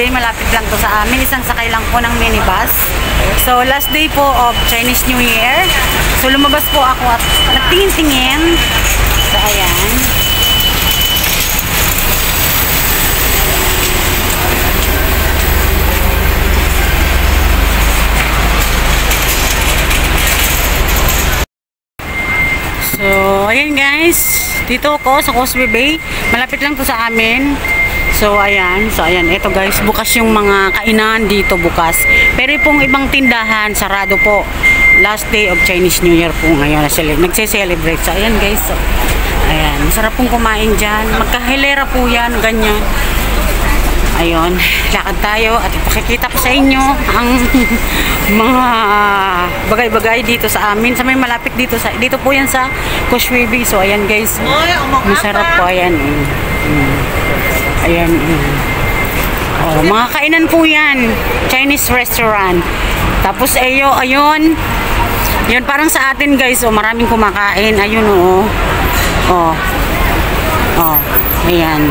Bay, malapit lang to sa amin. Isang sakay lang po ng minibus. So, last day po of Chinese New Year. So, lumabas po ako at nagtingin-tingin. So, ayan. So, ayan guys. Dito ako sa Causeway Bay. Malapit lang to sa amin. So, ayan. So, ayan. Ito guys, bukas yung mga kainan dito bukas. Pero pong ibang tindahan, sarado po. Last day of Chinese New Year po ngayon. Nagse-celebrate. So, ayan guys. So, ayan. Masarap pong kumain dyan. Magkahilera po yan. Ganyan. Ayun. Lakad tayo at ipakikita ko sa inyo ang mga bagay-bagay dito sa amin. Sa may malapit dito. Dito po yan sa Causeway Bay. So, ayan guys. Masarap po. Ayan. Ayan. Oh, mga kainan po yan. Chinese restaurant. Tapos ayun. Yun parang sa atin guys. Oh, maraming kumakain. Ayun oh. Oh. Oh. Ayan.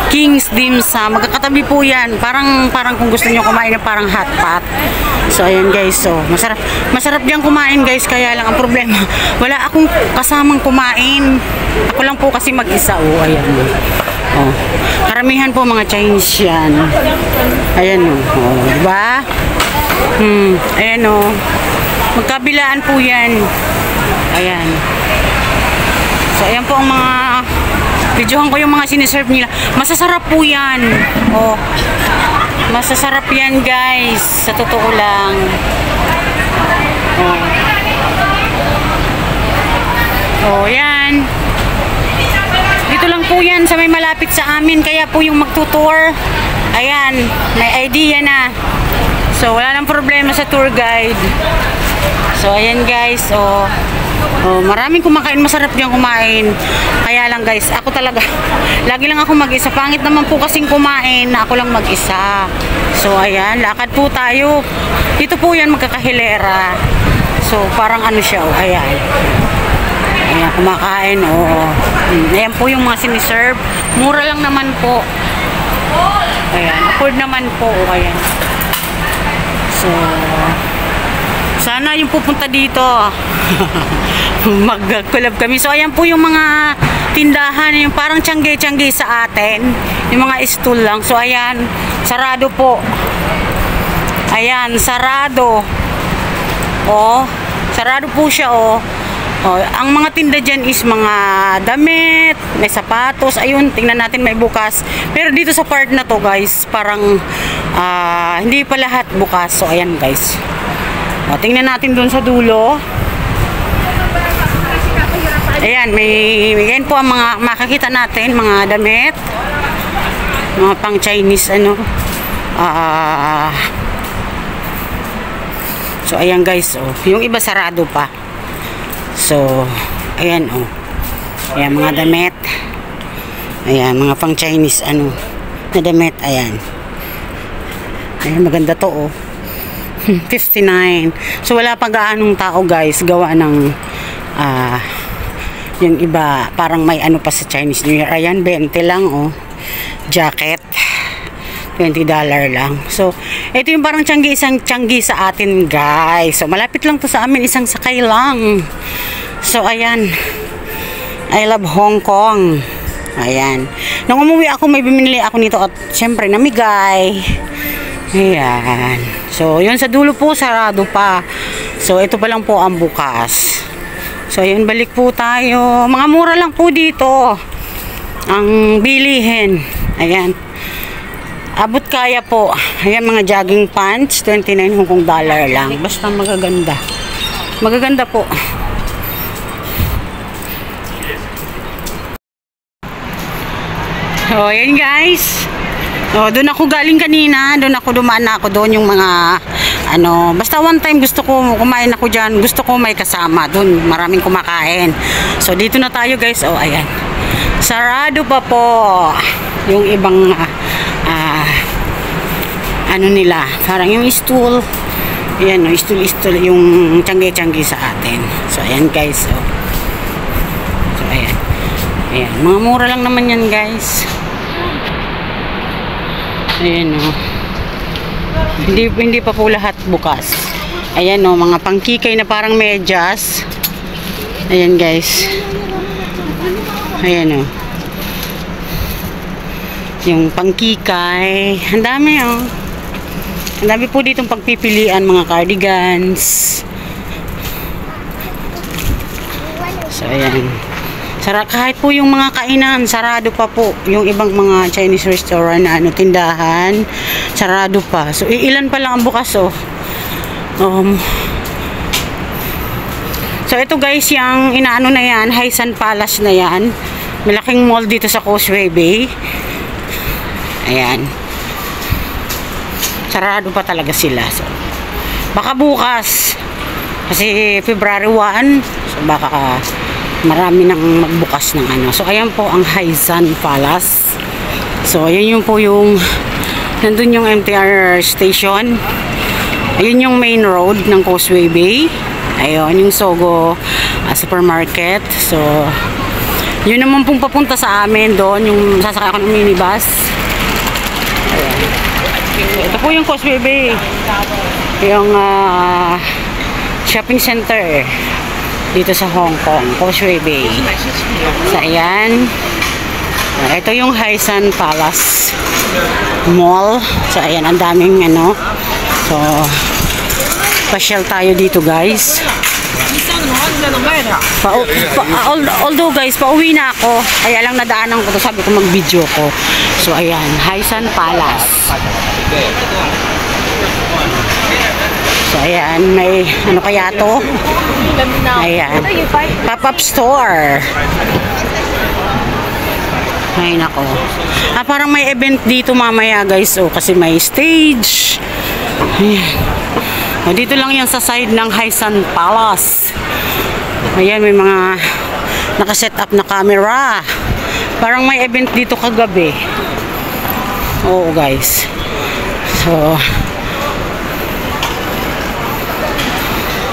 King's Dim Sum. Magkakatabi po yan. Parang kung gusto nyo kumain parang hot pot. So ayan guys. So masarap diyan kumain guys. Kaya lang ang problema, wala akong kasamang kumain. Ako lang po kasi mag-isa. Oh, ayan. Oh. Karamihan po mga Chinese yan. Ayan o. Oh. Diba? Ayan o. Magkabilaan po yan. Ayan. So ayan po ang mga videohan ko yung mga siniserve nila. Masasarap po yan. Oh. Masasarap yan guys. Sa totoo lang. Oh. Oh yan. Dito lang po yan sa may malapit sa amin. Kaya po yung magtutour, ayan, may idea na. So wala nang problema sa tour guide. So ayan guys. Oh, maraming kumakain. Masarap diyan kumain. Kaya lang guys, ako talaga lagi lang ako mag-isa. Pangit naman po kasing kumain na ako lang mag-isa. So ayan, lakad po tayo. Dito po yan magkakahilera. So parang ano siya. Oh, ayan. Ayan, kumakain, oo. Ayan po yung mga siniserve. Mura lang naman po. Ayan, afford naman po. Ayan. So, sana yung pupunta dito. Mag-collab kami. So, ayan po yung mga tindahan. Yung parang tiyangge-tiyangge sa atin. Yung mga stool lang. So, ayan. Sarado po. Ayan, sarado. Oh, sarado po siya, oh. Oh, ang mga tinda dyan is mga damit, may sapatos. Ayun, tingnan natin may bukas. Pero dito sa part na to guys, parang hindi pa lahat bukas. So ayan guys. Oh, tingnan natin dun sa dulo. Ayan, yan po ang mga makikita natin, mga damit. Mga pang Chinese ano. So ayan guys, oh. Yung iba sarado pa. So, ayan oh. Ayan mga damit. Ayan, mga pang Chinese ano na damit, ayan. Ayan, maganda to oh. 59. So, wala pa gaanong tao guys. Gawa ng yung iba, parang may ano pa sa Chinese New Year. Ayan, 20 lang oh. Jacket. $20 lang. So, ito yung parang isang tiyanggi sa atin guys. So, malapit lang to sa amin. Isang sakay lang. So, ayan. I love Hong Kong. Ayan. Nung umuwi ako, may bumili ako nito at syempre namigay. Ayan. So, yun sa dulo po, sarado pa. So, ito pa lang po ang bukas. So, ayun, balik po tayo. Mga mura lang po dito ang bilihin. Ayan. Abot kaya po. Ayan, mga jogging pants, 29 Hong Kong dollar lang. Basta magaganda. Magaganda po. So, ayan guys. So, doon ako galing kanina. Doon ako dumaan na ako doon yung mga ano. Basta one time gusto ko kumain ako dyan. Gusto ko may kasama. Doon maraming kumakain. So, dito na tayo guys. Oh, ayan. Sarado pa po. Yung ibang ano nila, parang yung stool. Ayan, no, stool yung tiyangge-tiyangge sa atin. So, ayan guys. So, ayan. Ayan, mga mura lang naman yan guys. Ayan, no. Hindi pa po lahat bukas. Ayan o, mga pangkikay na parang medyas. Ayan guys. Ayan o. Yung pangkikay. Ang dami o. Ang dami po ditong pagpipilian, mga cardigans. So ayan. Kahit po yung mga kainan, sarado pa po. Yung ibang mga Chinese restaurant na tindahan, sarado pa. So ilan pa lang ang bukas oh. So ito guys, yung inaano na yan, Haisan Palace na yan. Malaking mall dito sa Causeway Bay. Ayan. Sarado pa talaga sila. So, baka bukas. Kasi February 1. So baka marami nang magbukas ng ano. So ayan po ang Haisan Palace. So ayan yung po yung nandun yung MTR station. Ayun yung main road ng Causeway Bay. Ayun yung Sogo supermarket. So yun naman pong papunta sa amin doon, yung sasakay ako ng minibus. Ayan. Ito po yung Causeway Bay. Yung shopping center dito sa Hong Kong, Causeway Bay. So ayan. Ito yung Haisan Palace Mall. So ayan, ang daming ano. So pasyal tayo dito guys. Although guys, pauwi na ako. Kaya lang nadaanan ko to, sabi ko mag-video ko. So ayan, Haisan Palace. So ayan, may ano kaya to? Ayan, pop-up store. Ay nako. Parang may event dito mamaya guys. Oh, kasi may stage. Ayan. Dito lang yan sa side ng Haisan Palace. Ayan, may mga nakaset up na camera. Parang may event dito kagabi. Oo guys.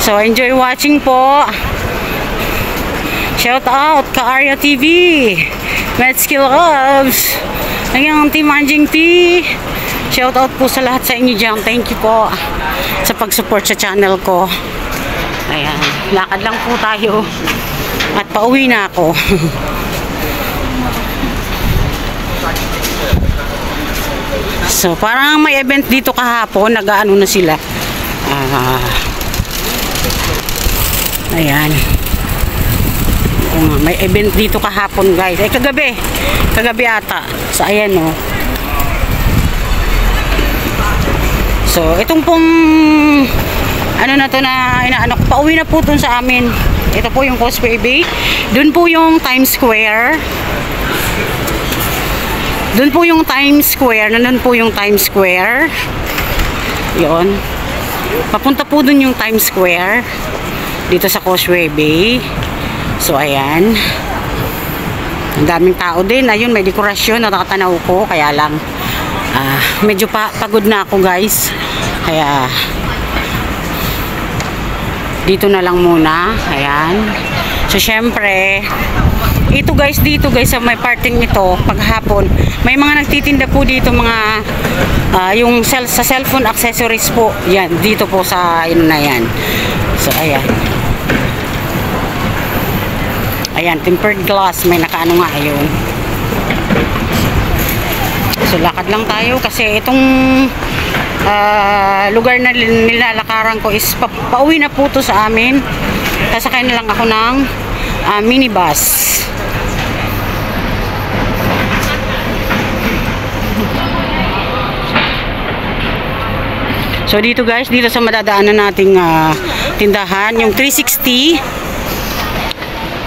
So enjoy watching po. Shout out ka Arya TV, Medskill Loves, ang Team Anjing T. Shout out po sa lahat sa inyo dyan. Thank you po sa pag-support sa channel ko. Ayan, lakad lang po tayo at pauwi na ako. So parang may event dito kahapon, nag-aano na sila. Ayan. May event dito kahapon guys. Kagabi ata. So ayan oh. So itong pong ano na to na inaano, pauwi na po dun sa amin. Ito po yung Causeway Bay. Dun po yung Times Square. Dun po yung Times Square. Nandun po yung Times Square. Yun. Papunta po dun yung Times Square. Dito sa Causeway Bay. So ayan. Ang daming tao din. Ayun, may dekorasyon. Nakatanaw ko. Kaya lang medyo pagod na ako guys. Kaya dito na lang muna. Ayan. So syempre dito guys sa may parting ito paghapon may mga nagtitinda po dito mga yung sa cellphone accessories po. Yan, dito po sa yun na yan. So ayan. Ayan, tempered glass. May nakaano nga ayun. So lakad lang tayo kasi itong lugar na nilalakaran ko is pauwi na po to sa amin. Sasakay na lang ako ng minibus. So dito guys, dito sa madadaanan nating tindahan, yung 360.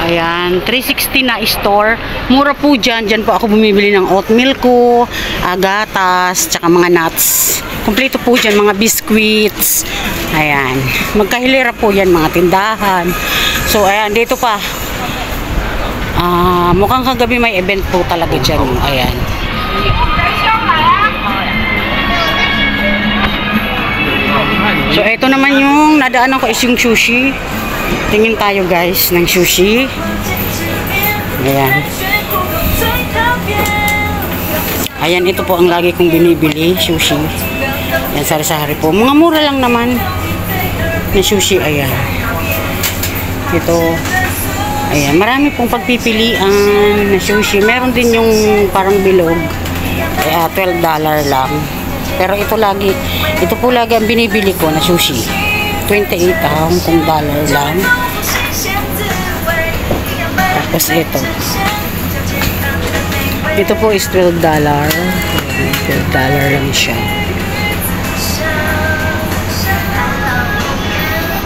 Ayan, 360 na store. Mura po dyan. Dyan po ako bumibili ng oatmeal ko, gatas, tsaka mga nuts. Kompleto po dyan, mga biscuits. Ayan. Magkahilera po yan, mga tindahan. So, ayan, dito pa. Mukhang kagabi may event po talaga dyan. Ayan. So, ito naman yung nadaanan ko is yung sushi. Tingin tayo guys ng sushi. Ayan. Ayan, ito po ang lagi kong binibili, sushi. Yan, sari-sari po. Mga mura lang naman na sushi. Ayan. Ito. Ayan. Marami pong pagpipilian na sushi. Meron din yung parang bilog. $12 lang. Pero ito po lagi ang binibili ko na sushi. 28 Hong Kong dollar lang. Tapos ito. Ito po is $12. $12 lang siya.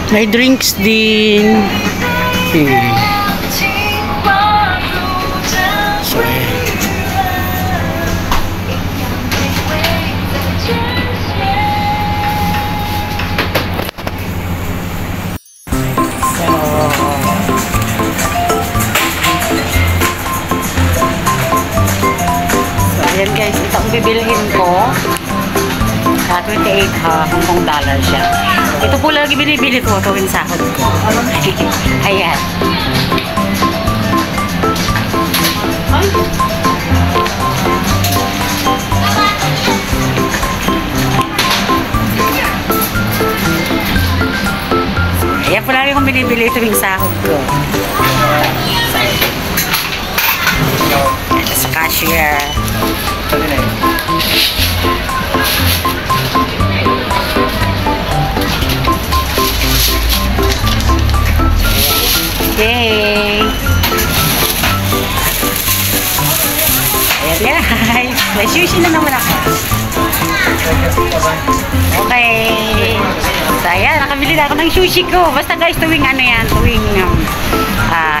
May drinks din. So, ayan guys, ito ang bibilhin ko. 28 Hong Kong dollar siya. Ito po lagi binibili ko tuwing sahod ko. Ayan. Ayan po lagi kong binibili tuwing sahod ko. Ito sa cashier. Yay! Ayan guys, may sushi na naman ako. Okay. So ayan, nakabili na ako ng sushi ko. Basta guys, tuwing ano yan, tuwing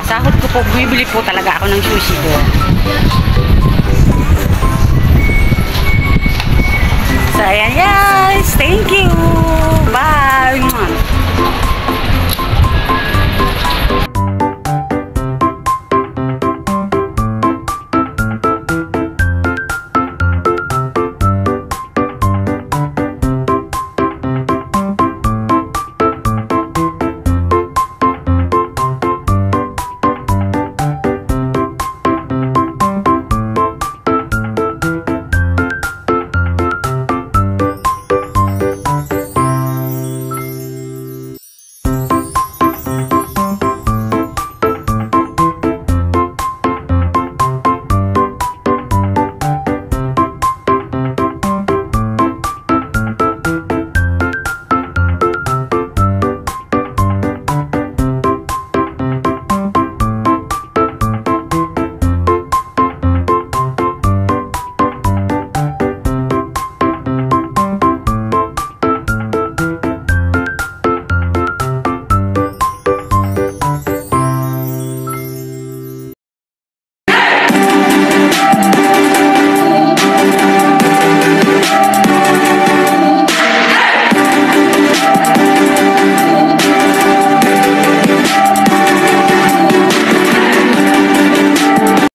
sahod ko po, bumibili po talaga ako ng sushi ko. So ayan,